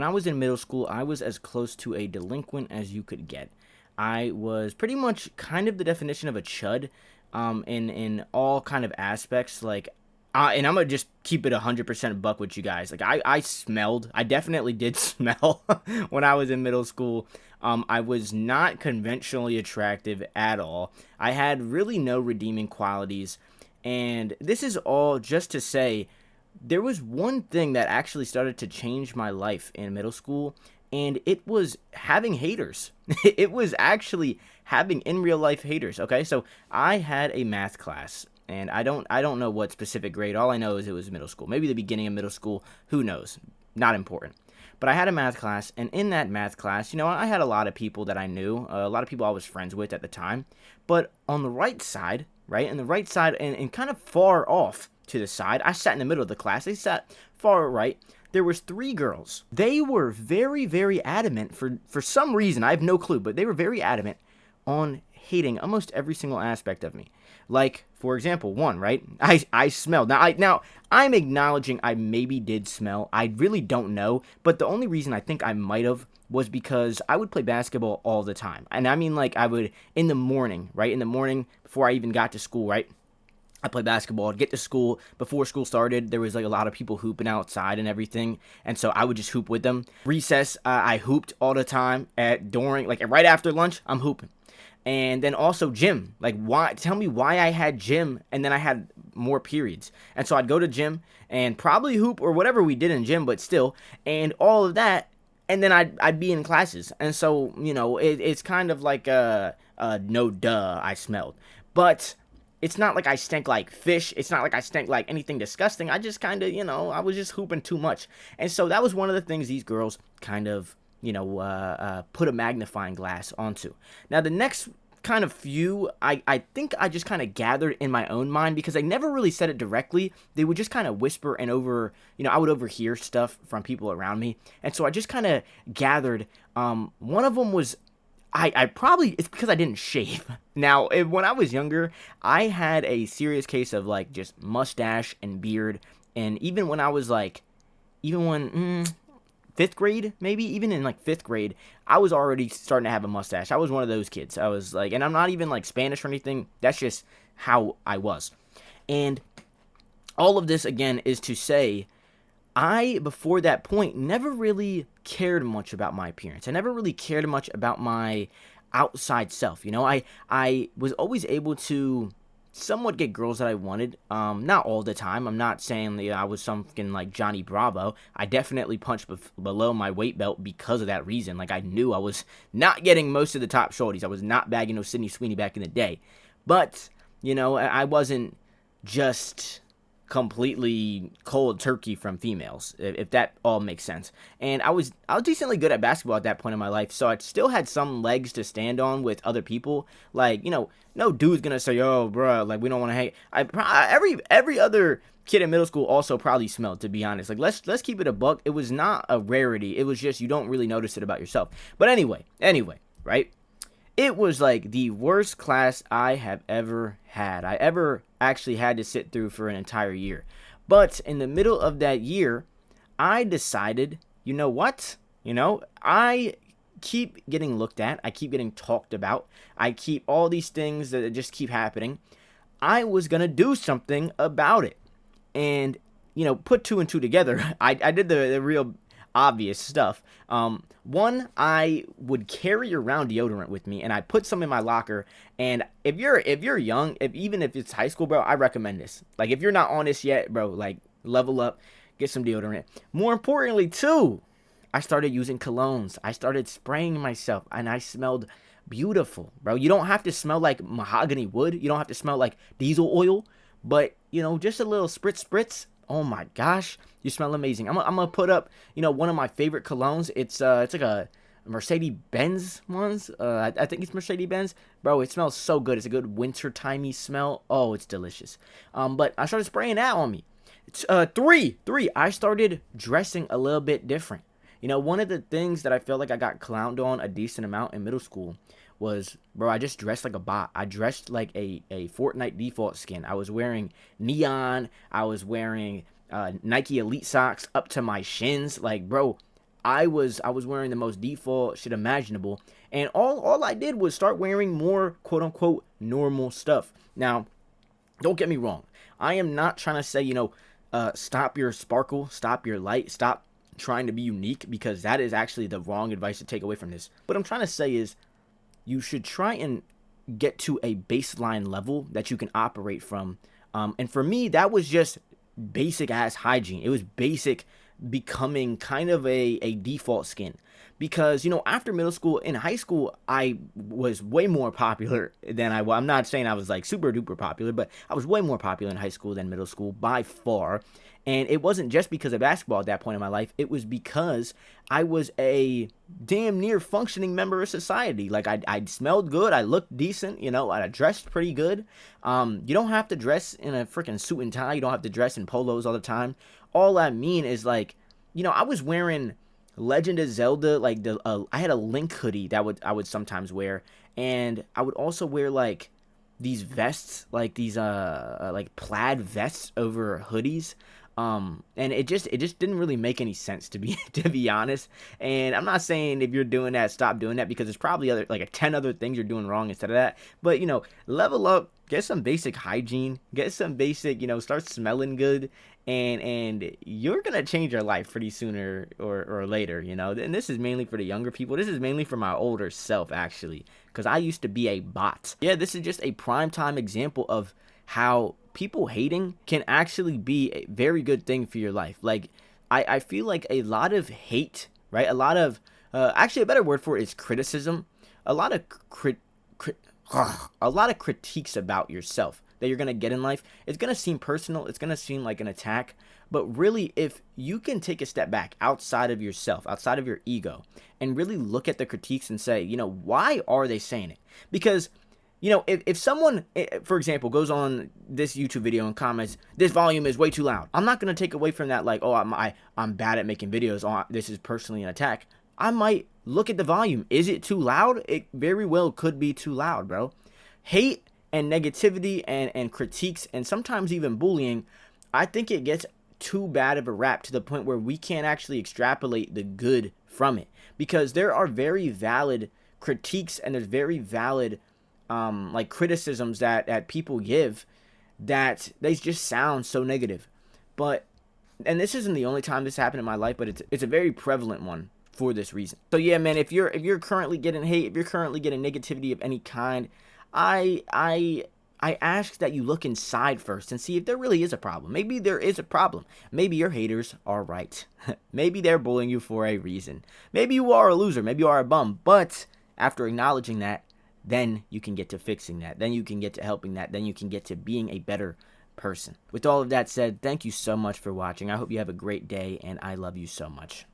When I was in middle school, I was as close to a delinquent as you could get. I was pretty much kind of the definition of a chud, in all kind of aspects. And I'm gonna just keep it 100% buck with you guys. I smelled. I definitely did smell when I was in middle school. I was not conventionally attractive at all. I had really no redeeming qualities, and this is all just to say there was one thing that actually started to change my life in middle school, and it was having haters. It was actually having in real life haters. Okay, so I had a math class, and I don't know what specific grade. All I know is it was middle school, maybe the beginning of middle school. Who knows? Not important. But I had a math class, and in that math class, I had a lot of people that I knew, a lot of people I was friends with at the time. But on the right side, right, and the right side, and kind of far off to the side, I sat in the middle of the class. They sat far right. There was three girls. They were very, very adamant for some reason. I have no clue, but they were very adamant on hating almost every single aspect of me. Like, for example, one, right? I smelled. Now I'm acknowledging I maybe did smell. I really don't know, but the only reason I think I might have was because I would play basketball all the time. And I mean, like, I would in the morning, right? In the morning before I even got to school, right? I played basketball. I'd get to school. Before school started, there was like a lot of people hooping outside and everything, and so I would just hoop with them. Recess, I hooped all the time. Right after lunch, I'm hooping. And then also gym. Like, why? Tell me why I had gym and then I had more periods. And so I'd go to gym and probably hoop or whatever we did in gym, but still, and all of that. And then I'd be in classes, and so it's kind of like no duh I smelled, but it's not like I stank like fish. It's not like I stank like anything disgusting. I just kind of, I was just hooping too much. And so that was one of the things these girls kind of, put a magnifying glass onto. Now, the next kind of few, I think I just kind of gathered in my own mind because they never really said it directly. They would just kind of whisper and I would overhear stuff from people around me. And so I just kind of gathered. One of them was I probably, it's because I didn't shave. Now, when I was younger, I had a serious case of like just mustache and beard. And even when I was like, even when, fifth grade, maybe even in like fifth grade, I was already starting to have a mustache. I was one of those kids. I was like, and I'm not even like Spanish or anything. That's just how I was. And all of this again is to say, before that point, never really cared much about my appearance. I never really cared much about my outside self. I was always able to somewhat get girls that I wanted. Not all the time. I'm not saying that I was something like Johnny Bravo. I definitely punched below my weight belt because of that reason. Like, I knew I was not getting most of the top shorties. I was not bagging no Sydney Sweeney back in the day. But, I wasn't just completely cold turkey from females, if that all makes sense. And I was decently good at basketball at that point in my life, so I still had some legs to stand on with other people. Like, no dude's gonna say, "Oh, bro, like, we don't want to hang." Every other kid in middle school also probably smelled, to be honest. Like, let's keep it a buck. It was not a rarity. It was just you don't really notice it about yourself. But anyway, right? It was like the worst class I have ever had. I ever actually had to sit through for an entire year. But in the middle of that year, I decided, you know what? I keep getting looked at. I keep getting talked about. I keep all these things that just keep happening. I was going to do something about it. And, put two and two together. I did the real obvious stuff. One, I would carry around deodorant with me, and I put some in my locker. And if you're young, even if it's high school, bro, I recommend this. Like, if you're not on this yet, bro, like, level up, get some deodorant. More importantly, too, I started using colognes. I started spraying myself, and I smelled beautiful, bro. You don't have to smell like mahogany wood. You don't have to smell like diesel oil, but just a little spritz. Oh my gosh, you smell amazing. I'm gonna put up, one of my favorite colognes. It's like a Mercedes-Benz ones. I think it's Mercedes-Benz. Bro, it smells so good. It's a good winter-timey smell. Oh, it's delicious. But I started spraying that on me. It's three. I started dressing a little bit different. One of the things that I felt like I got clowned on a decent amount in middle school was, bro, I just dressed like a bot. I dressed like a Fortnite default skin. I was wearing neon. I was wearing Nike Elite socks up to my shins. Like, bro, I was wearing the most default shit imaginable, and all I did was start wearing more quote unquote normal stuff. Now, don't get me wrong. I am not trying to say, stop your sparkle, stop your light, stop trying to be unique, because that is actually the wrong advice to take away from this. What I'm trying to say is you should try and get to a baseline level that you can operate from. And for me, that was just basic ass hygiene. It was basic becoming kind of a default skin. Because, after middle school, in high school, I was way more popular than I was. I'm not saying I was like super duper popular, but I was way more popular in high school than middle school by far. And it wasn't just because of basketball at that point in my life. It was because I was a damn near functioning member of society. Like, I smelled good. I looked decent. I dressed pretty good. You don't have to dress in a freaking suit and tie. You don't have to dress in polos all the time. All I mean is, like, I was wearing Legend of Zelda, like I had a Link hoodie that I would sometimes wear, and I would also wear like these vests, like these like plaid vests over hoodies. And it just didn't really make any sense to be honest. And I'm not saying if you're doing that, stop doing that, because there's probably other like 10 other things you're doing wrong instead of that. But level up, get some basic hygiene, get some basic, start smelling good, and you're gonna change your life pretty sooner or later. And this is mainly for the younger people. This is mainly for my older self, actually, because I used to be a bot. Yeah, this is just a prime time example of how people hating can actually be a very good thing for your life. Like, I feel like a lot of hate, right? A lot of, actually a better word for it is criticism. A lot of a lot of critiques about yourself that you're going to get in life. It's going to seem personal. It's going to seem like an attack. But really, if you can take a step back outside of yourself, outside of your ego, and really look at the critiques and say, why are they saying it? Because if someone, for example, goes on this YouTube video and comments, this volume is way too loud, I'm not going to take away from that like, oh, I'm bad at making videos, oh, this is personally an attack. I might look at the volume. Is it too loud? It very well could be too loud, bro. Hate and negativity and critiques and sometimes even bullying, I think it gets too bad of a rap to the point where we can't actually extrapolate the good from it. Because there are very valid critiques and there's very valid like criticisms that people give that they just sound so negative. And this isn't the only time this happened in my life, but it's a very prevalent one for this reason. So yeah, man, if you're currently getting hate, if you're currently getting negativity of any kind, I ask that you look inside first and see if there really is a problem. Maybe there is a problem. Maybe your haters are right. Maybe they're bullying you for a reason. Maybe you are a loser. Maybe you are a bum. But after acknowledging that, then you can get to fixing that. Then you can get to helping that. Then you can get to being a better person. With all of that said, thank you so much for watching. I hope you have a great day, and I love you so much.